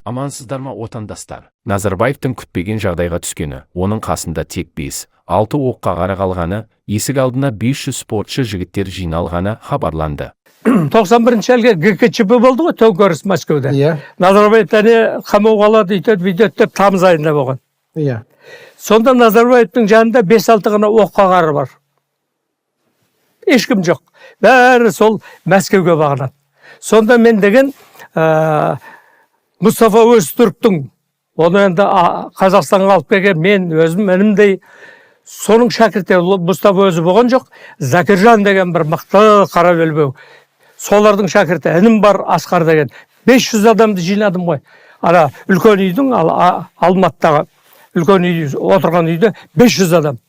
Амансыздар ма отандастар? Назарбаевтың күтпеген жағдайға түскені, оның қасында тек 5-6 оққа қара қалғаны, есік алдына 500 спортшы жігіттер жиналғаны хабарланды. 91-ші ГКЧП болды ғой, төңкеріс Москвада. Назарбаев қамауға алады, өйтеді деп тамыз айында болған. Сонда Назарбаевтың жанында 5-6 ғана оққа қары бар. Ешкім жоқ. Бәрі сол Мәскеуге бағынады. Сонда мен деген Мұстафа Өзтүріктің, оны енді Қазақстанға алып келген мен өзім інімдей соның шәкірті. Мұстафа өзі болған жоқ, Закиржан деген бір мықты қара белбеу. Солардың шәкірті інім бар, Асқар деген. 500 адамды жинадым ғой. Ана үлкен үйдің, Алматыдағы үлкен үй, отырған үйде 500 адам.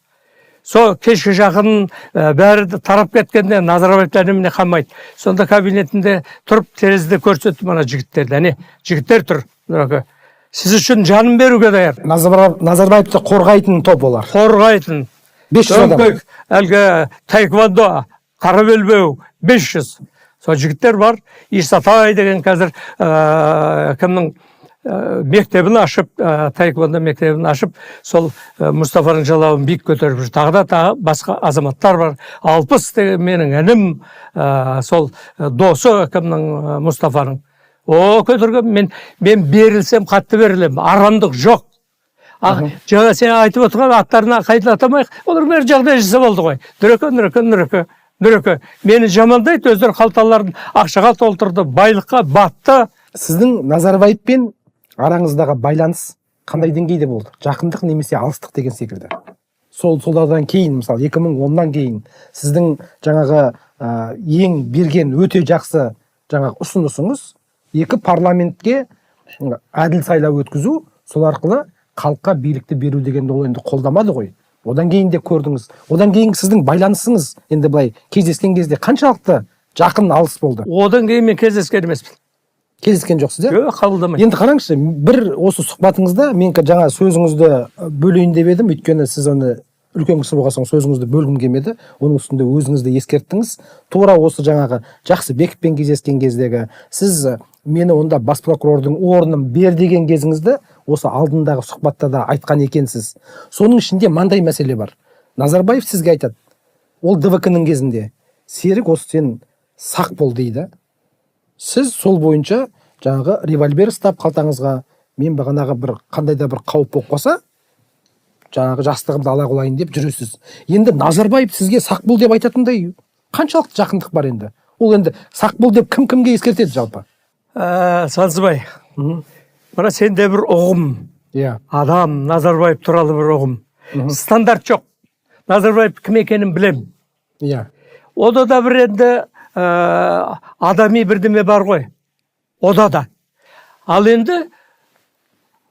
Сол кешке жақын бәрі тарап кеткенде Назарбаев әніміне қамайды. Сонда кабинетінде тұрып терезеде көрсетті мана жігіттерді. Әне, жігіттер тұр. Сіз үшін жанын беруге даяр. Назарбаевты қорғайтын топ олар. Қорғайтын. 500 адам. Әлгі таэквондо, қара белбеу 500. Сол жігіттер бар. Исатай деген қазір кімнің мектебін ашып, таэквондо мектебін ашып, сол Мұстафаның жалауын биік көтеріп жүр. Тағы басқа азаматтар бар. 60 деген менің інім, сол досы кімнің Мұстафаның. Көтерген, мен берілсем, қатты берілем. Арамдық жоқ. Жаңа сен айтып отырған аттарына қайталатамайық. Олар бәрі жағдай жасап болды ғой. Дүреке. Мені жамандайды, өздері қалталарын ақшаға толтырды, байлыққа батты. Сіздің Назарбаевпен араңыздағы байланыс қандай деңгейде болды? Жақындық немесе алыстық деген секілді. Солардан кейін, мысалы 2010-нан кейін сіздің жаңағы ең берген өте жақсы жаңағы ұсынысыңыз екі парламентке әділ сайлау өткізу, сол арқылы халыққа билікті беру дегенді ол енді қолдамады ғой. Одан кейін де көрдіңіз. Одан кейін сіздің байланысыңыз енді былай кездескен кезде қаншалықты жақын алыс болды? Одан кейін мен кездескен емеспін. Кездескен жоқсыз, Жоқ, қабылдамайды. Енді қараңызшы, бір осы сұхбатыңызда мен жаңа сөзіңізді бөлейін деп едім, өйткені сіз оны үлкен кісі болған соң сөзіңізді бөлгім келмеді. Оның үстінде өзіңізді ескерттіңіз. Тура осы жаңағы Жақсыбековпен кездескен кездегі сіз мені онда бас прокурордың орнын бер деген кезіңізді осы алдындағы сұхбаттарда айтқан екенсіз. Соның ішінде мынандай мәселе бар. Назарбаев сізге айтады, ол ДВК-нің кезінде, Серік, осы сен сақ бол дейді. Сіз сол бойынша жаңағы револьвер ұстап қалтаңызға, мен бағанағы бір қандай да бір қауіп болып қалса, жаңағы жастығымды ала қойайын деп жүресіз. Енді Назарбаев сізге сақ бол деп айтатындай қаншалықты жақындық бар енді? Ол енді сақ бол деп кімге ескертеді жалпы? Сансызбай, мына сенде бір ұғым, адам Назарбаев туралы бір ұғым. Стандарт жоқ. Назарбаев кім екенін білем. Ода да бір енді адами бірдеме бар ғой. Ода да. Ал енді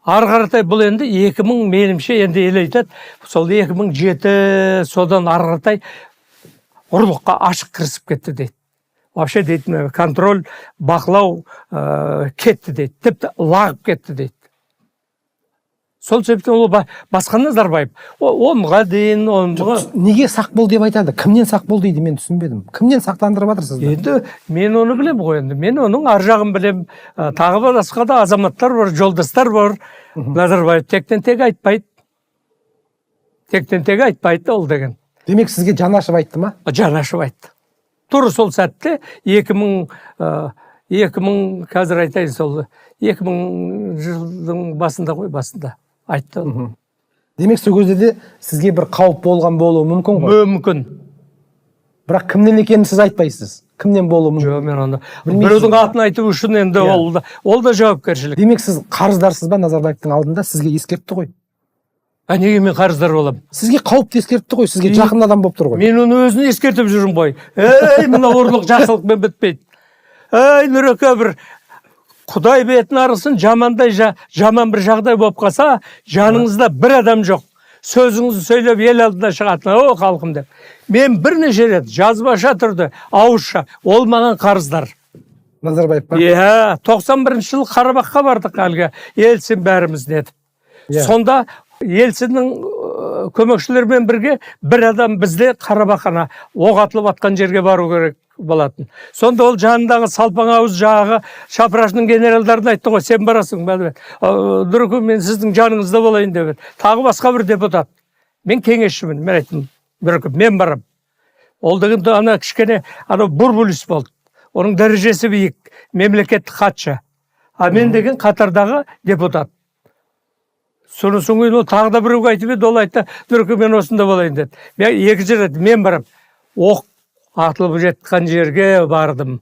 арғартай бұл енді 2000 менімше енді елейтеді. Сол 2007 содан арғартай ұрлыққа ашық кірісіп кетті дейді. Вообще дейді, контроль, бақылау кетті дейді. Тіпті лағып кетті дейді. Сол себептен ол басқа Назарбаев. Онға дейін, неге сақ бол деп айтады? Кімнен сақ бол дейді, мен түсінбедім. Кімнен сақтандырып жатырсыздар? Енді мен оны білем ғой енді. Мен оның ар жағын білем. Тағы басқа да азаматтар бар, жолдастар бар. Назарбаев тектен тек айтпайды. Тектен тек айтпайды ол деген. Демек сізге жан ашып айтты ма? Жан ашып айтты. Тура сол сәтте 2000 қазір айтайын, сол 2000 жылдың басында ғой, басында айтты. Демек сол кезде де сізге бір қауіп болған болуы мүмкін ғой? Мүмкін. Бірақ кімнен екенін сіз айтпайсыз. Кімнен болуы мүмкін? Жоқ, мен оны біреудің атын айту үшін енді ол да жауапкершілік. Демек сіз қарыздарсыз ба? Назарбаевтың алдында сізге ескертті ғой. Неге мен қарыздар боламын? Сізге қауіпті ескертті ғой, сізге жақын адам болып тұр ғой. Мен оны өзін ескертіп жүрмін ғой. Мына ұрлық жақсылықпен бітпейді. Нұреке, бір Құдай бетін арысын, жаман бір жағдай болып қалса, жаныңызда бір адам жоқ. Сөзіңізді сөйлеп ел алдына шығатын, халқым деп. Мен бірнеше рет жазбаша түрде, ауызша, ол маған қарыздар. Назарбаев па? 91-ші жылы Қарабаққа бардық әлгі, Ельцин бәріміз деді. Сонда Ельциннің көмекшілермен бірге бір адам бізде Қарабаққа оқ атылып атқан жерге бару керек. болатын. Сонда ол жанындағы салпаң ауыз жағы шапырашының генералдарына айтты ғой, сен барасың ба деп. Дүрекем, мен сіздің жаныңызда болайын деп. Тағы басқа бір депутат. Мен кеңесшімін, мен айттым, Дүрекем, мен барам. Ол дегенде ана кішкене бурбулис болды. Оның дәрежесі биік, мемлекеттік хатшы. А мен деген қатардағы депутат. Соның соң ол тағы да біреуге айтып еді, ол айтты, Дүрекем, мен осында болайын деді. Мен екі жер мен барам. Оқ атылып жеткен жерге бардым.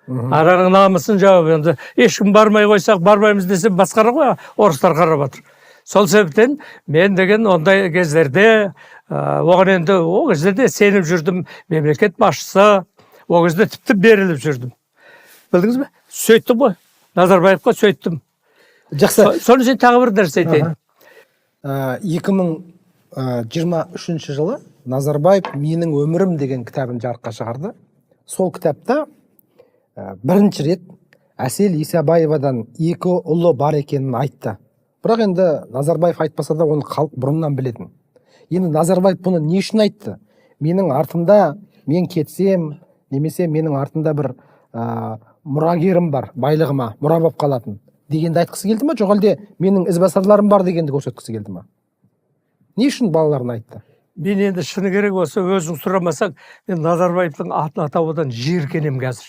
Араның намысын жауап енді. Ешкім бармай қойсақ, бармаймыз десе басқара ғой, орыстар қарап отыр. Сол себептен мен деген ондай кездерде, оған енді о кездерде сеніп жүрдім, мемлекет басшысы, о кезде тіпті беріліп жүрдім. Білдіңіз бе? Сөйттім ғой, Назарбаевқа сөйттім. Жақсы. Соны сен тағы бір нәрсе айтайын. 2023 жылы Назарбаев «Менің өмірім» деген кітабын жарыққа шығарды. Сол кітапта бірінші рет Әсел Исабаевадан екі ұлы бар екенін айтты. Бірақ енді Назарбаев айтпаса да оны халық бұрыннан білетін. Енді Назарбаев бұны не үшін айтты? Менің артымда, мен кетсем, немесе менің артымда бір мұрагерім бар, байлығыма мұра болып қалатын дегенді айтқысы келді ма, жоқ әлде менің ізбасарларым бар дегенді көрсеткісі келді ма? Не үшін балаларына айтты? Мен енді шыны керек болса, өзің сұрамасаң, мен Назарбаевтың атын атаудан жиіркенем қазір.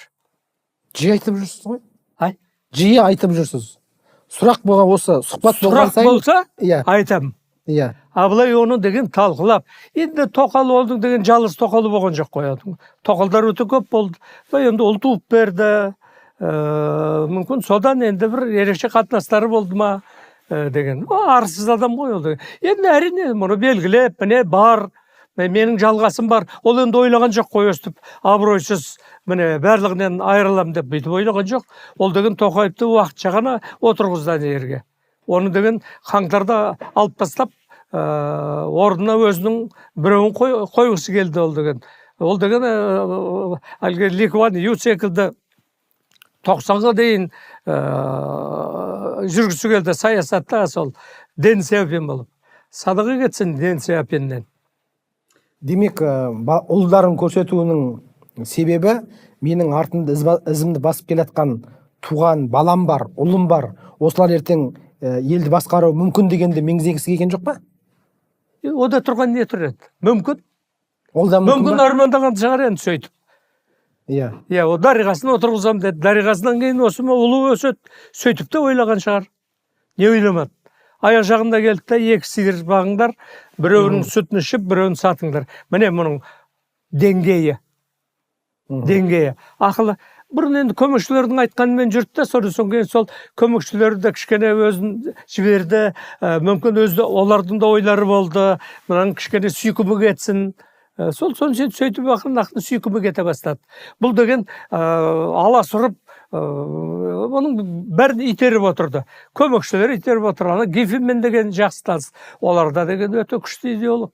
Жиі айтып жүрсіз ғой? Ай? Жиі айтып жүрсіз. Сұрақ болған осы, сұхбат болған сайын. Сұрақ болса, иә, айтам. Иә. Абылай оны деген талқылап. Енді тоқал олдың деген жалғыз тоқалы болған жоқ қоядың. Тоқалдар өте көп болды. Енді ұл туып берді. Мүмкін содан енді бір ерекше қатынастары болды ма деген. Арсыз адам ғой ол деген. Енді әрине мұны белгілеп, міне бар, менің жалғасым бар. Ол енді ойлаған жоқ қой, өстіп абыройсыз міне барлығынан айырылам деп бүйтіп ойлаған жоқ. Ол деген Тоқаевты уақытша ғана отырғызды жерге. Оны деген қаңтарда алып тастап, орнына өзінің біреуін қойғысы келді ол деген. Ол деген әлгі Ликван Ю секілді 90-ға дейін жүргісі келді саясатта, сол Дэн Сяопин болып. Садығы кетсін Дэн Сяопиннен. Демек, ұлдарын көрсетуінің себебі менің артымда ізімді басып келатқан туған балам бар, ұлым бар. Осылар ертең елді басқару мүмкін дегенде меңзегісі келген жоқ па? О да тұрған не тұр еді? Мүмкін. Ол да мүмкін армандаған шығар енді сөйтіп. Иә. Иә, о дариғасын отырғызам деді. Дариғасынан кейін осы ұлы өсет, сөйтіп те ойлаған шығар. Не ойламады? Аяқ жағында келді де екі сиыр бағыңдар, біреуінің сүтін ішіп, біреуін сатыңдар. Міне мұның деңгейі. Ақылы. Бұрын енді көмекшілердің айтқанымен жүрді де, содан кейін сол көмекшілері де кішкене өзін жіберді. Мүмкін өзді олардың да ойлары болды. Мұның кішкене сүйкімі кетсін. Соны сөйтіп ақырын сүйкімі кете бастады. Бұл деген аласұрып, оның бәрін итеріп отырды. Көмекшілер итеріп отырды. Гиффенмен деген жақсы таныс. Оларда деген өте күшті идеолог.